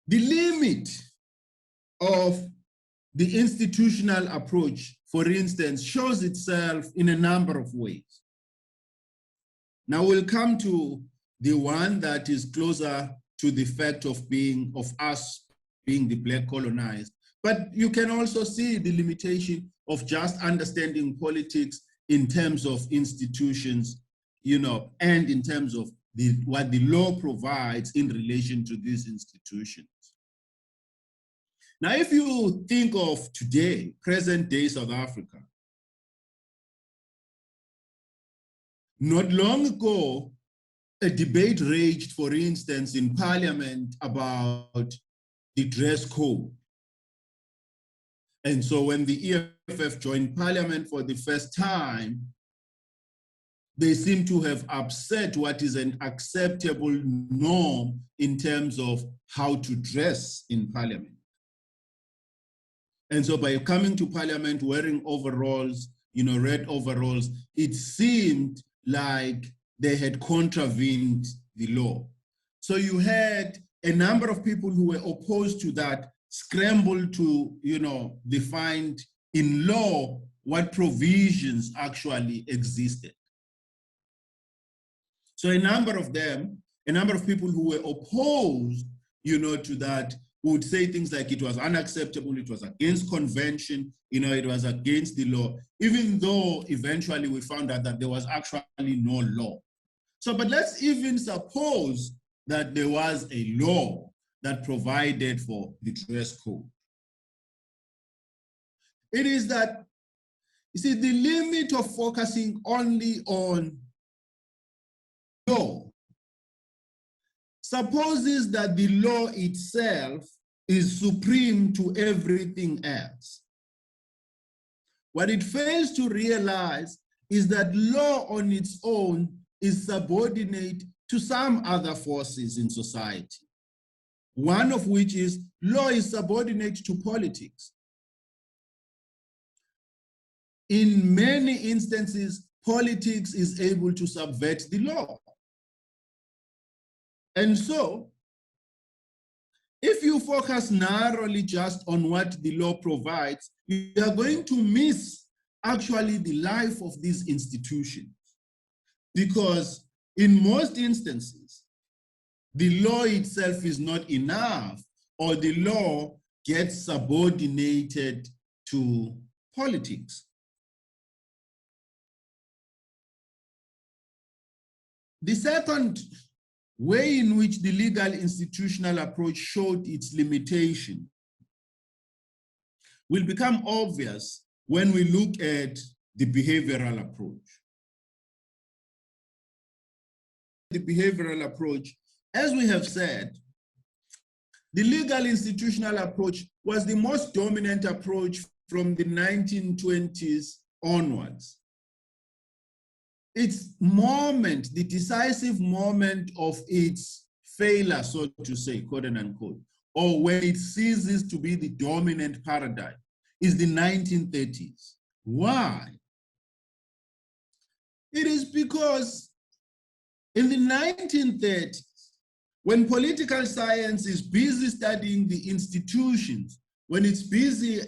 The limit of the institutional approach, for instance, shows itself in a number of ways. Now we'll come to the one that is closer to the fact of us being the black colonized. But you can also see the limitation of just understanding politics in terms of institutions, and in terms of what the law provides in relation to these institutions. Now, if you think of today, present day South Africa, not long ago, a debate raged, for instance, in Parliament about the dress code. And so when the EFF joined Parliament for the first time, they seem to have upset what is an acceptable norm in terms of how to dress in Parliament. And so by coming to Parliament wearing overalls, red overalls, it seemed like they had contravened the law. So you had a number of people who were opposed to that scramble to, define in law what provisions actually existed. So a number of people who were opposed, to that would say things like it was unacceptable, it was against convention, it was against the law, even though eventually we found out that there was actually no law. So, but let's even suppose that there was a law that provided for the dress code. It is that, the limit of focusing only on law supposes that the law itself is supreme to everything else. What it fails to realize is that law on its own is subordinate to some other forces in society. One of which is law is subordinate to politics. In many instances, politics is able to subvert the law. And so, if you focus narrowly just on what the law provides, you are going to miss actually the life of these institutions. Because in most instances, the law itself is not enough, or the law gets subordinated to politics. The second way in which the legal institutional approach showed its limitation will become obvious when we look at the behavioral approach. The behavioral approach, as we have said, the legal institutional approach was the most dominant approach from the 1920s onwards. Its moment, the decisive moment of its failure, so to say, quote and unquote, or when it ceases to be the dominant paradigm, is the 1930s. Why? It is because in the 1930s, when political science is busy studying the institutions, when it's busy,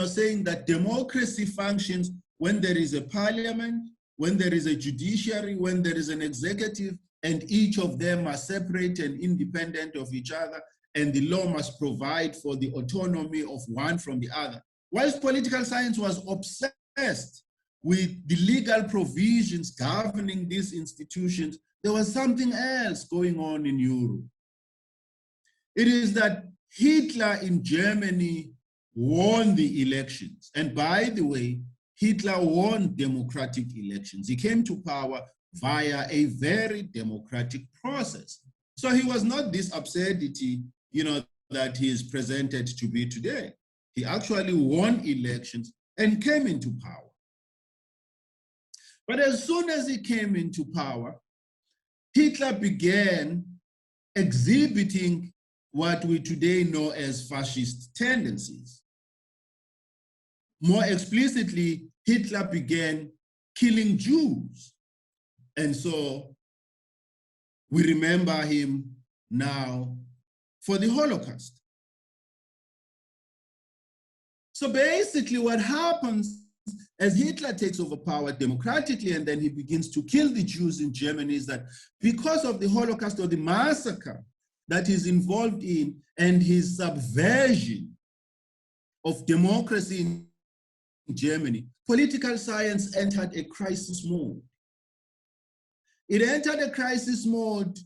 saying that democracy functions when there is a parliament, when there is a judiciary, when there is an executive, and each of them are separate and independent of each other, and the law must provide for the autonomy of one from the other. Whilst political science was obsessed with the legal provisions governing these institutions, there was something else going on in Europe. It is that Hitler in Germany won the elections. And by the way, Hitler won democratic elections. He came to power via a very democratic process. So he was not this absurdity, that he is presented to be today. He actually won elections and came into power. But as soon as he came into power, Hitler began exhibiting what we today know as fascist tendencies. More explicitly, Hitler began killing Jews. And so we remember him now for the Holocaust. So basically what happens as Hitler takes over power democratically and then he begins to kill the Jews in Germany is that because of the Holocaust or the massacre that he's involved in and his subversion of democracy in Germany, political science entered a crisis mode. It entered a crisis mode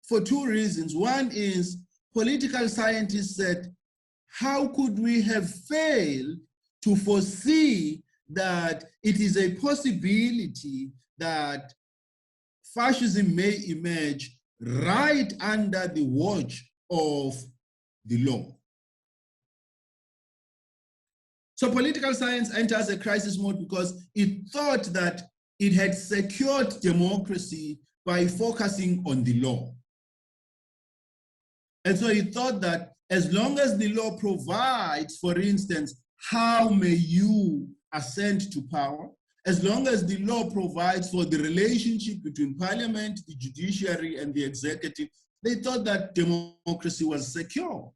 for two reasons. One is political scientists said, how could we have failed to foresee that it is a possibility that fascism may emerge right under the watch of the law? So political science enters a crisis mode because it thought that it had secured democracy by focusing on the law. And so it thought that as long as the law provides, for instance, how may you ascend to power, as long as the law provides for the relationship between parliament, the judiciary, and the executive, they thought that democracy was secure.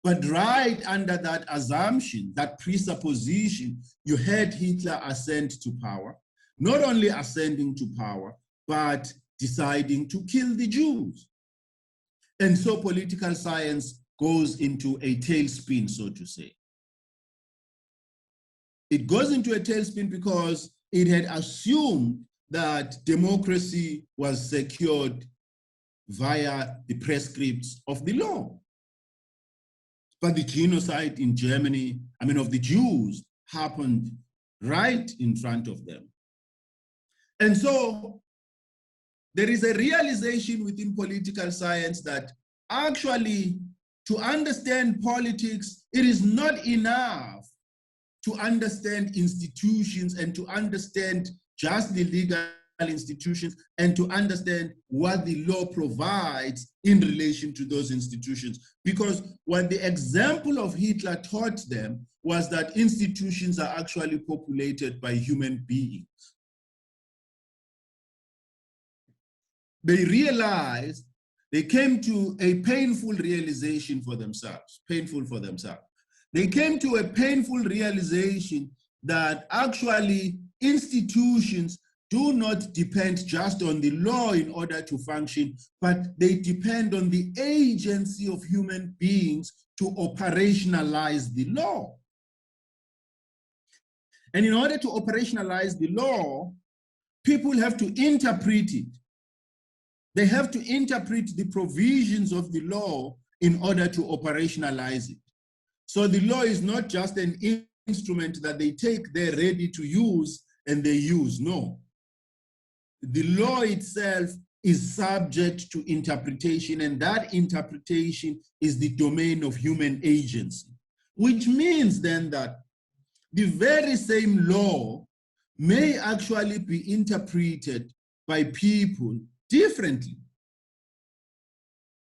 But right under that assumption, that presupposition, you had Hitler ascend to power, not only ascending to power, but deciding to kill the Jews. And so political science goes into a tailspin, so to say. It goes into a tailspin because it had assumed that democracy was secured via the prescripts of the law. But the genocide in Germany, of the Jews, happened right in front of them. And so there is a realization within political science that actually to understand politics, it is not enough to understand institutions and to understand just the legal institutions and to understand what the law provides in relation to those institutions. Because what the example of Hitler taught them was that institutions are actually populated by human beings. They realized, they came to a painful realization for themselves, They came to a painful realization that actually institutions do not depend just on the law in order to function, but they depend on the agency of human beings to operationalize the law. And in order to operationalize the law, people have to interpret it. They have to interpret the provisions of the law in order to operationalize it. So the law is not just an instrument that they take, they're ready to use, and they use. No. The law itself is subject to interpretation, and that interpretation is the domain of human agency, which means then that the very same law may actually be interpreted by people differently.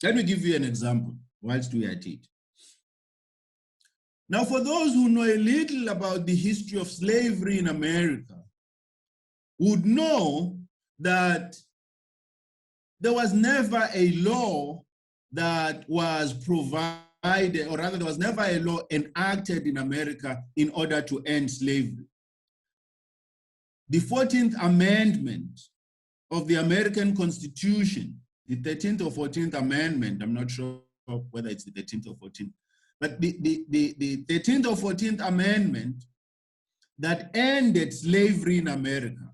Let me give you an example whilst we are at it. Now, for those who know a little about the history of slavery in America, would know that there was never a law that was provided, or rather there was never a law enacted in America in order to end slavery. The 14th Amendment of the American Constitution, the 13th or 14th Amendment, I'm not sure whether it's the 13th or 14th, but the 13th or 14th Amendment that ended slavery in America,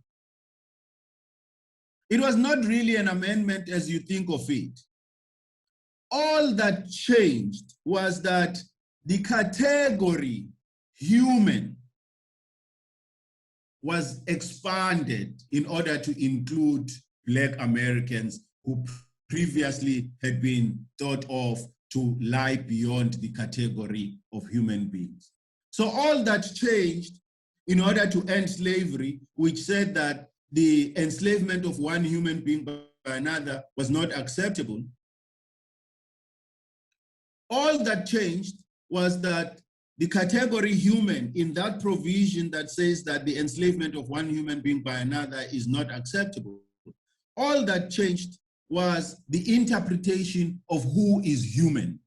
it was not really an amendment as you think of it. All that changed was that the category human was expanded in order to include Black Americans who previously had been thought of to lie beyond the category of human beings. So all that changed in order to end slavery, which said that the enslavement of one human being by another was not acceptable. All that changed was that the category human in that provision that says that the enslavement of one human being by another is not acceptable. All that changed was the interpretation of who is human.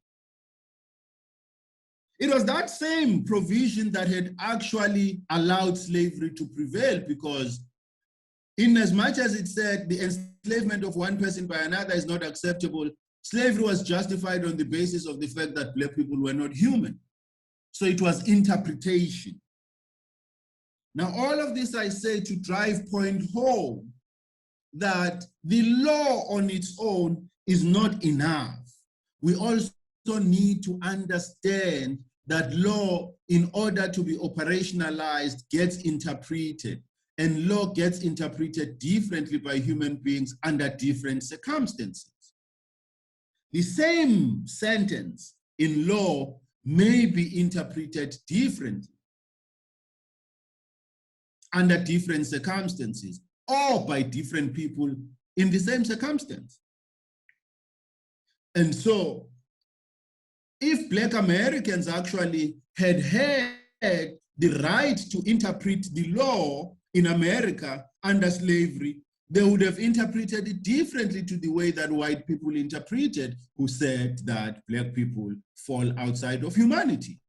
It was that same provision that had actually allowed slavery to prevail, because in as much as it said the enslavement of one person by another is not acceptable, slavery was justified on the basis of the fact that Black people were not human. So it was interpretation. Now, all of this I say to drive point home that the law on its own is not enough. We also need to understand that law, in order to be operationalized, gets interpreted, and law gets interpreted differently by human beings under different circumstances. The same sentence in law may be interpreted differently under different circumstances, or by different people in the same circumstance. And so, if Black Americans actually had the right to interpret the law in America under slavery, they would have interpreted it differently to the way that white people interpreted, who said that Black people fall outside of humanity.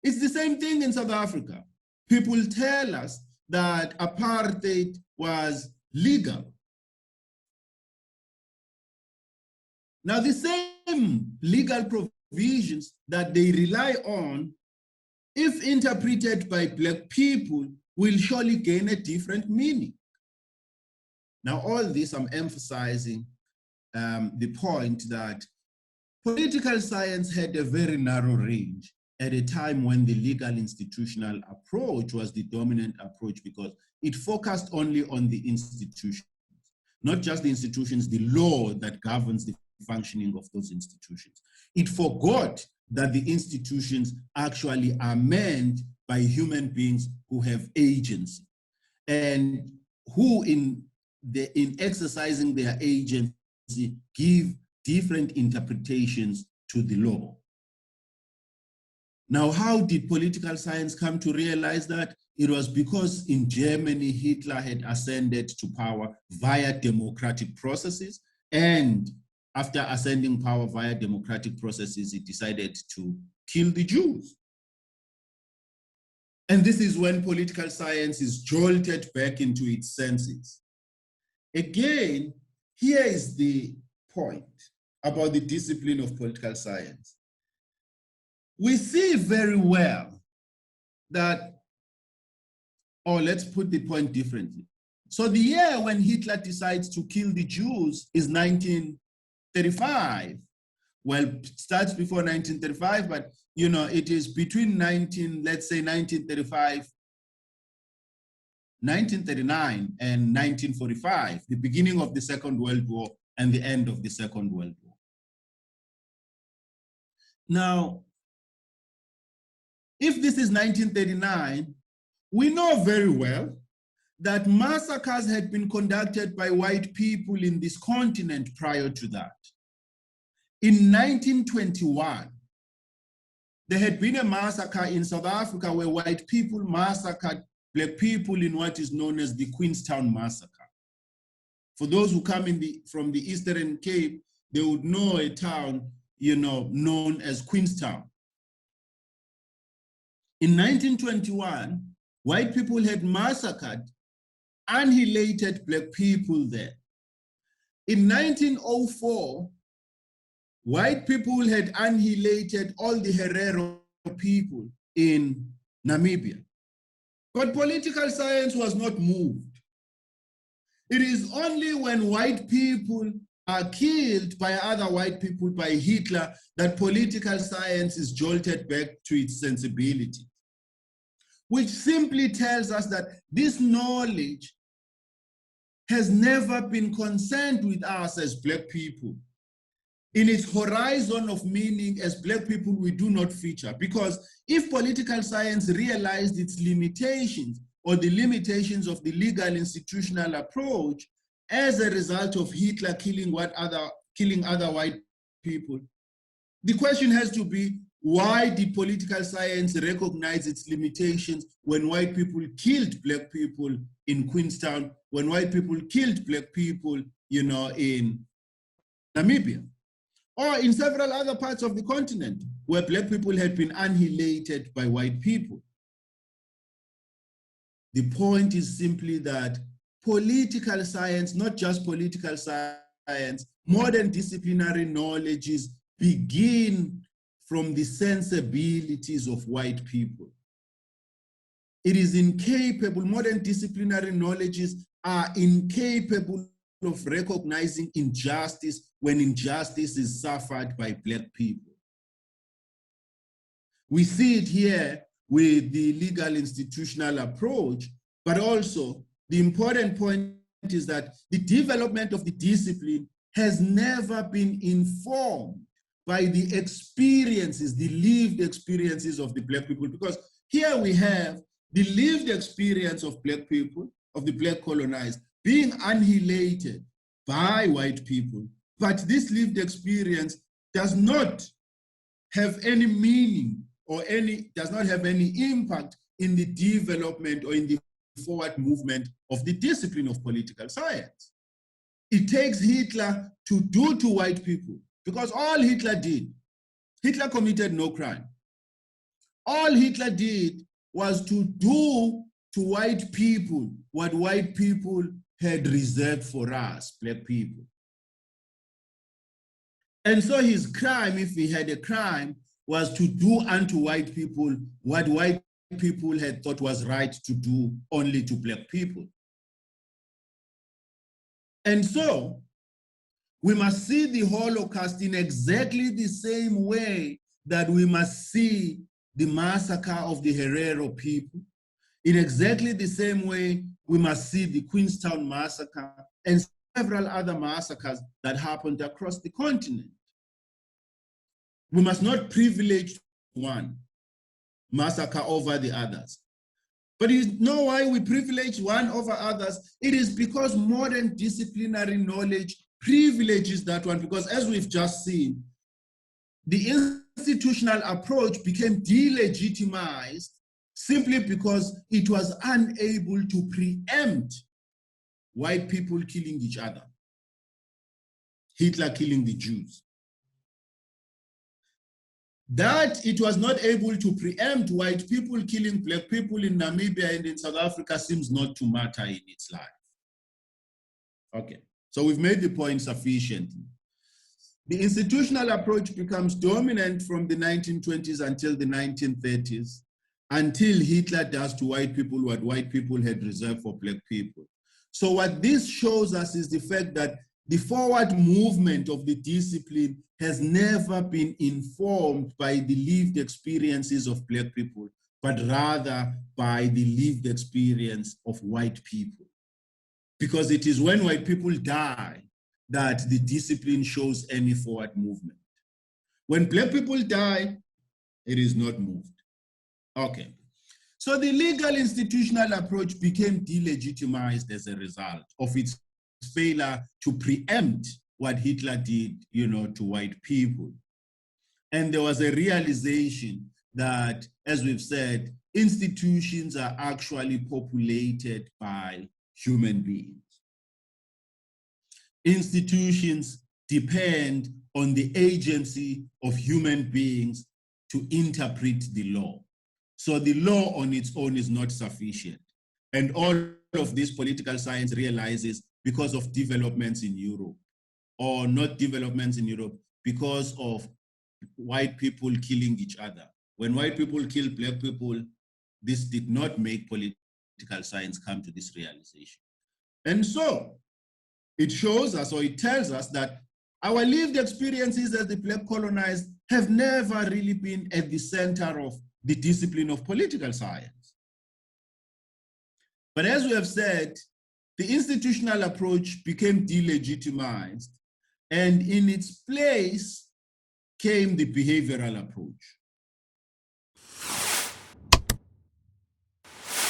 It's the same thing in South Africa. People tell us that apartheid was legal. Now, the same legal provisions that they rely on, if interpreted by Black people, will surely gain a different meaning. Now, all this, I'm emphasizing the point that political science had a very narrow range at a time when the legal institutional approach was the dominant approach, because it focused only on the institutions, not just the institutions, the law that governs the functioning of those institutions. It forgot that the institutions actually are manned by human beings who have agency, and who in exercising their agency give different interpretations to the law. Now, how did political science come to realize that? It was because in Germany, Hitler had ascended to power via democratic processes, and after ascending power via democratic processes, he decided to kill the Jews. And this is when political science is jolted back into its senses. Again, here is the point about the discipline of political science. We see very well that, or let's put the point differently. So the year when Hitler decides to kill the Jews is 1935. Well, it starts before 1935, but you know, it is between 1935, 1939 and 1945, the beginning of the Second World War and the end of the Second World War. Now, if this is 1939, we know very well that massacres had been conducted by white people in this continent prior to that. In 1921, there had been a massacre in South Africa where white people massacred Black people in what is known as the Queenstown Massacre. For those who come from the Eastern Cape, they would know a town, you know, known as Queenstown. In 1921, white people had massacred annihilated Black people there. In 1904, white people had annihilated all the Herero people in Namibia. But political science was not moved. It is only when white people are killed by other white people, by Hitler, that political science is jolted back to its sensibility, which simply tells us that this knowledge has never been concerned with us as Black people. In its horizon of meaning, as Black people, we do not feature, because if political science realized its limitations or the limitations of the legal institutional approach as a result of Hitler killing other white people, the question has to be, why did political science recognize its limitations when white people killed Black people in Queenstown, when white people killed Black people, you know, in Namibia, or in several other parts of the continent? where black people had been annihilated by white people. The point is simply that political science, not just political science, modern disciplinary knowledges begin from the sensibilities of white people. It is incapable, modern disciplinary knowledges are incapable of recognizing injustice when injustice is suffered by black people. We see it here with the legal institutional approach, but also the important point is that the development of the discipline has never been informed by the experiences, the lived experiences of the black people, because here we have the lived experience of black people, of the black colonized, being annihilated by white people, but this lived experience does not have any meaning or does not have any impact in the development or in the forward movement of the discipline of political science. It takes Hitler to do to white people, because all Hitler did, Hitler committed no crime. All Hitler did was to do to white people what white people had reserved for us, black people. And so his crime, if he had a crime, was to do unto white people what white people had thought was right to do only to black people. And so we must see the Holocaust in exactly the same way that we must see the massacre of the Herero people. In exactly the same way, we must see the Queenstown massacre and several other massacres that happened across the continent. We must not privilege one massacre over the others. But you know why we privilege one over others? It is because modern disciplinary knowledge privileges that one, because as we've just seen, the institutional approach became delegitimized simply because it was unable to preempt white people killing each other, Hitler killing the Jews. That it was not able to preempt white people killing black people in Namibia and in South Africa seems not to matter in its life. Okay, so we've made the point sufficiently. The institutional approach becomes dominant from the 1920s until the 1930s, until Hitler does to white people what white people had reserved for black people. So what this shows us is the fact that the forward movement of the discipline has never been informed by the lived experiences of black people, but rather by the lived experience of white people. Because it is when white people die that the discipline shows any forward movement. When black people die, it is not moved. Okay. So the legal institutional approach became delegitimized as a result of its failure to preempt what Hitler did, to white people. And there was a realization that, as we've said, institutions are actually populated by human beings. Institutions depend on the agency of human beings to interpret the law. So the law on its own is not sufficient. And all of this political science realizes because of developments in Europe, or not developments in Europe, because of white people killing each other. When white people kill black people, this did not make political science come to this realization. And so it shows us, or it tells us, that our lived experiences as the black colonized have never really been at the center of the discipline of political science. But as we have said, the institutional approach became delegitimized, and in its place came the behavioral approach.